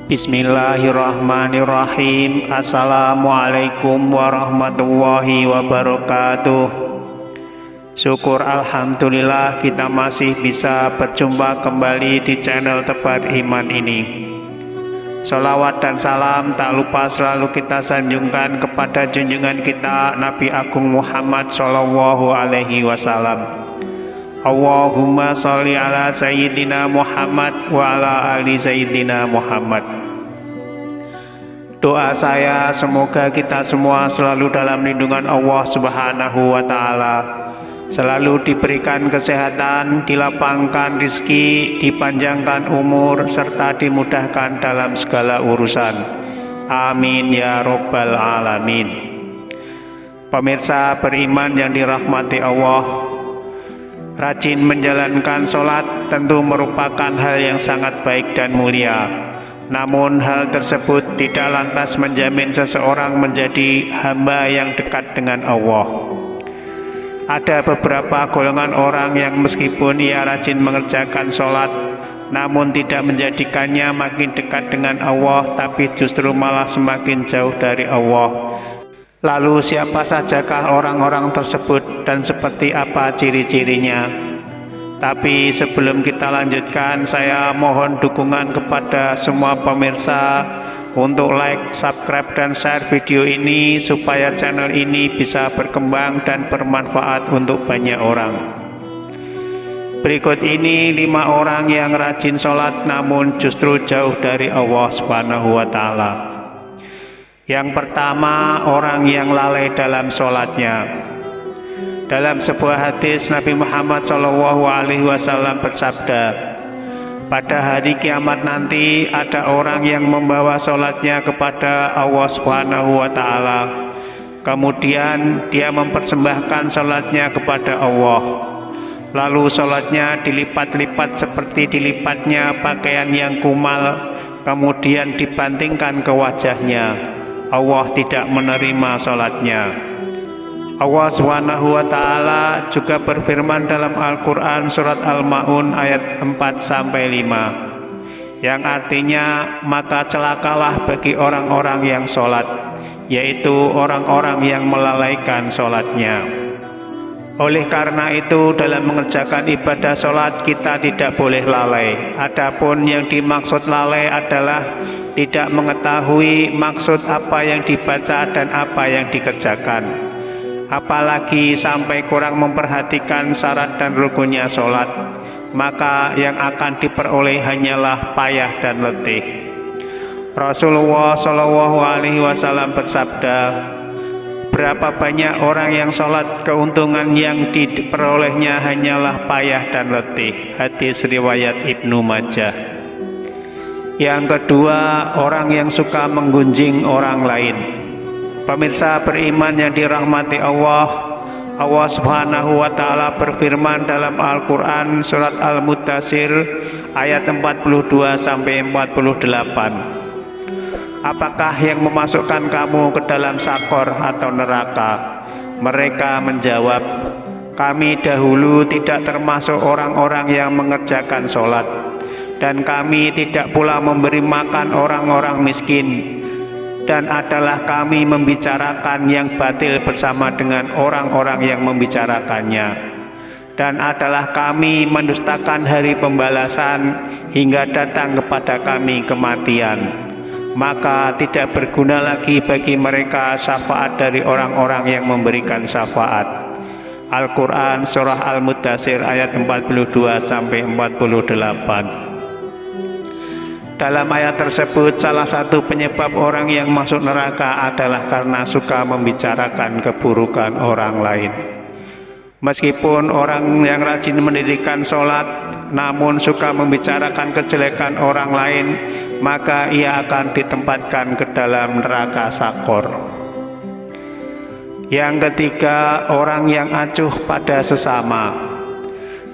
Bismillahirrahmanirrahim. Assalamualaikum warahmatullahi wabarakatuh. Syukur alhamdulillah kita masih bisa berjumpa kembali di channel Tebar Iman ini. Sholawat dan salam tak lupa selalu kita sanjungkan kepada junjungan kita Nabi Agung Muhammad Sallallahu Alaihi Wasallam. Allahumma sholli ala Sayyidina Muhammad wa ala ali Sayyidina Muhammad. Doa saya semoga kita semua selalu dalam lindungan Allah Subhanahu wa Ta'ala, selalu diberikan kesehatan, dilapangkan rezeki, dipanjangkan umur, serta dimudahkan dalam segala urusan. Amin ya Rabbal Alamin. Pemirsa beriman yang dirahmati Allah, rajin menjalankan sholat tentu merupakan hal yang sangat baik dan mulia. Namun hal tersebut tidak lantas menjamin seseorang menjadi hamba yang dekat dengan Allah. Ada beberapa golongan orang yang meskipun ia rajin mengerjakan sholat, namun tidak menjadikannya makin dekat dengan Allah, tapi justru malah semakin jauh dari Allah. Lalu siapa sajakah orang-orang tersebut dan seperti apa ciri-cirinya? Tapi sebelum kita lanjutkan, saya mohon dukungan kepada semua pemirsa untuk like, subscribe, dan share video ini supaya channel ini bisa berkembang dan bermanfaat untuk banyak orang. Berikut ini 5 orang yang rajin sholat namun justru jauh dari Allah Subhanahu wa Ta'ala. Yang pertama, orang yang lalai dalam sholatnya. Dalam sebuah hadis, Nabi Muhammad SAW bersabda, pada hari kiamat nanti ada orang yang membawa sholatnya kepada Allah Subhanahu wa Ta'ala. Kemudian dia mempersembahkan sholatnya kepada Allah. Lalu sholatnya dilipat-lipat seperti dilipatnya pakaian yang kumal, kemudian dibantingkan ke wajahnya. Allah tidak menerima sholatnya. Allah Subhanahu wa Ta'ala juga berfirman dalam Al-Quran surat Al-Ma'un ayat 4-5, yang artinya, maka celakalah bagi orang-orang yang sholat, yaitu orang-orang yang melalaikan sholatnya. Oleh karena itu, dalam mengerjakan ibadah sholat kita tidak boleh lalai. Adapun yang dimaksud lalai adalah tidak mengetahui maksud apa yang dibaca dan apa yang dikerjakan, apalagi sampai kurang memperhatikan syarat dan rukunnya sholat, maka yang akan diperoleh hanyalah payah dan letih. Rasulullah SAW bersabda, berapa banyak orang yang sholat, keuntungan yang diperolehnya hanyalah payah dan letih. Hadis riwayat Ibnu Majah. Yang kedua, orang yang suka menggunjing orang lain. Pemirsa beriman yang dirahmati Allah, Allah Subhanahu wa Ta'ala berfirman dalam Al-Quran surat Al-Mudaththir ayat 42-48. Apakah yang memasukkan kamu ke dalam sakor atau neraka? Mereka menjawab, kami dahulu tidak termasuk orang-orang yang mengerjakan sholat, dan kami tidak pula memberi makan orang-orang miskin, dan adalah kami membicarakan yang batil bersama dengan orang-orang yang membicarakannya, dan adalah kami mendustakan hari pembalasan hingga datang kepada kami kematian. Maka tidak berguna lagi bagi mereka syafaat dari orang-orang yang memberikan syafaat. Al-Quran surah Al-Mudaththir ayat 42-48. Dalam ayat tersebut, salah satu penyebab orang yang masuk neraka adalah karena suka membicarakan keburukan orang lain. Meskipun orang yang rajin mendirikan sholat, namun suka membicarakan kejelekan orang lain, maka ia akan ditempatkan ke dalam neraka sakor. Yang ketiga, orang yang acuh pada sesama.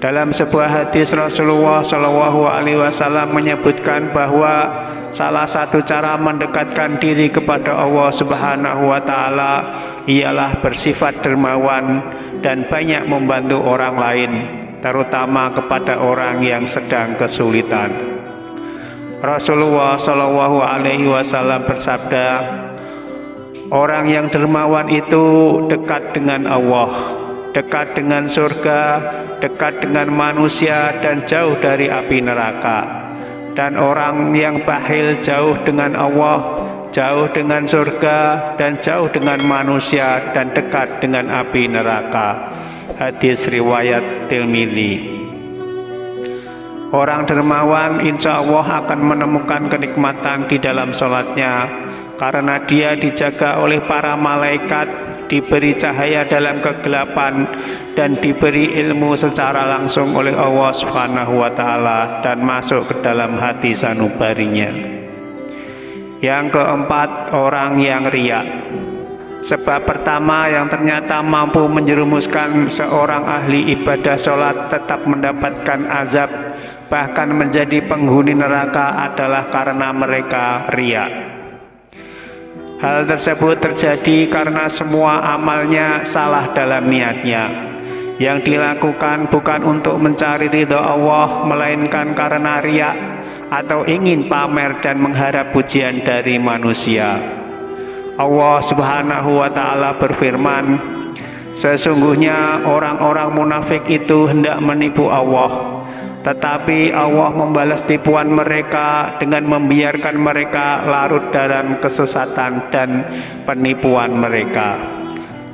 Dalam sebuah hadis Rasulullah SAW menyebutkan bahwa salah satu cara mendekatkan diri kepada Allah Subhanahu wa Ta'ala ialah bersifat dermawan dan banyak membantu orang lain, terutama kepada orang yang sedang kesulitan. Rasulullah Shallallahu Alaihi Wasallam bersabda, orang yang dermawan itu dekat dengan Allah, dekat dengan surga, dekat dengan manusia, dan jauh dari api neraka. Dan orang yang bakhil jauh dengan Allah, jauh dengan surga, dan jauh dengan manusia, dan dekat dengan api neraka. Hadis riwayat Tirmidzi. Orang dermawan insya Allah akan menemukan kenikmatan di dalam sholatnya, karena dia dijaga oleh para malaikat, diberi cahaya dalam kegelapan, dan diberi ilmu secara langsung oleh Allah Subhanahu wa Ta'ala, dan masuk ke dalam hati sanubarinya. Yang keempat, orang yang riya. Sebab pertama yang ternyata mampu menjerumuskan seorang ahli ibadah sholat tetap mendapatkan azab, bahkan menjadi penghuni neraka, adalah karena mereka riya. Hal tersebut terjadi karena semua amalnya salah dalam niatnya. Yang dilakukan bukan untuk mencari ridho Allah, melainkan karena riya atau ingin pamer dan mengharap pujian dari manusia. Allah Subhanahu wa Ta'ala berfirman, sesungguhnya orang-orang munafik itu hendak menipu Allah, tetapi Allah membalas tipuan mereka dengan membiarkan mereka larut dalam kesesatan dan penipuan mereka.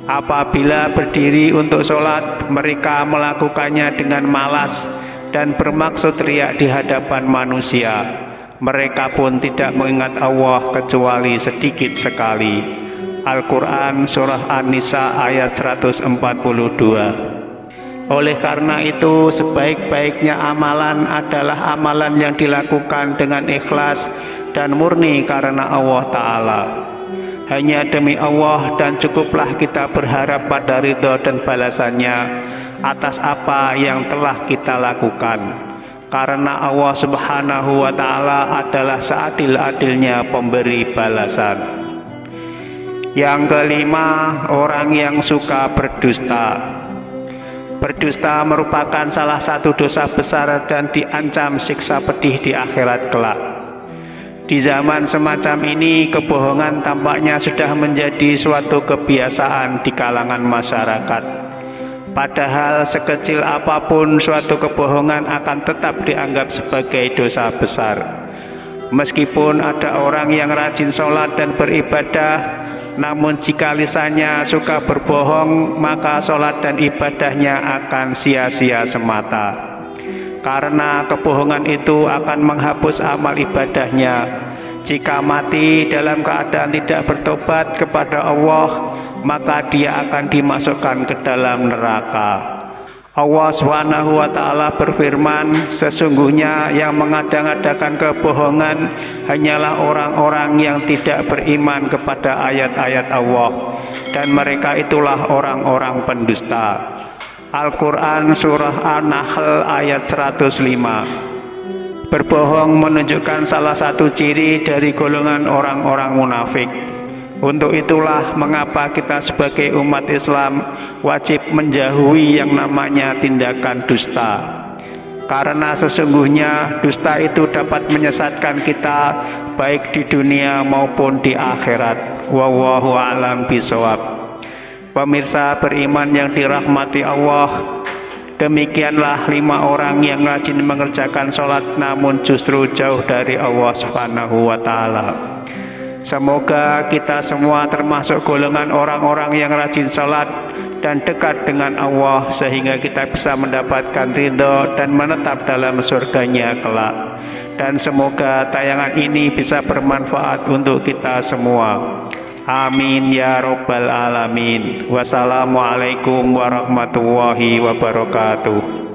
Apabila berdiri untuk sholat, mereka melakukannya dengan malas dan bermaksud riya di hadapan manusia. Mereka pun tidak mengingat Allah kecuali sedikit sekali. Al-Quran Surah An-Nisa ayat 142. Oleh karena itu, sebaik-baiknya amalan adalah amalan yang dilakukan dengan ikhlas dan murni karena Allah Ta'ala. Hanya demi Allah, dan cukuplah kita berharap pada ridho dan balasannya atas apa yang telah kita lakukan. Karena Allah Subhanahu wa Ta'ala adalah seadil-adilnya pemberi balasan. Yang kelima, orang yang suka berdusta. Berdusta merupakan salah satu dosa besar dan diancam siksa pedih di akhirat kelak. Di zaman semacam ini, kebohongan tampaknya sudah menjadi suatu kebiasaan di kalangan masyarakat. Padahal sekecil apapun suatu kebohongan akan tetap dianggap sebagai dosa besar. Meskipun ada orang yang rajin sholat dan beribadah, namun jika lisannya suka berbohong, maka sholat dan ibadahnya akan sia-sia semata. Karena kebohongan itu akan menghapus amal ibadahnya. Jika mati dalam keadaan tidak bertobat kepada Allah, maka dia akan dimasukkan ke dalam neraka. Allah Subhanahu wa Ta'ala berfirman, sesungguhnya yang mengada-ngadakan kebohongan hanyalah orang-orang yang tidak beriman kepada ayat-ayat Allah, dan mereka itulah orang-orang pendusta. Al-Quran Surah An-Nahl ayat 105. Berbohong menunjukkan salah satu ciri dari golongan orang-orang munafik. Untuk itulah mengapa kita sebagai umat Islam wajib menjauhi yang namanya tindakan dusta. Karena sesungguhnya dusta itu dapat menyesatkan kita baik di dunia maupun di akhirat. Wallahu a'lam bishawab. Pemirsa beriman yang dirahmati Allah, demikianlah 5 orang yang rajin mengerjakan sholat namun justru jauh dari Allah Subhanahu wa Ta'ala. Semoga kita semua termasuk golongan orang-orang yang rajin sholat dan dekat dengan Allah, sehingga kita bisa mendapatkan ridho dan menetap dalam surganya kelak. Dan semoga tayangan ini bisa bermanfaat untuk kita semua. Amin ya Rabbal Alamin. Wassalamualaikum warahmatullahi wabarakatuh.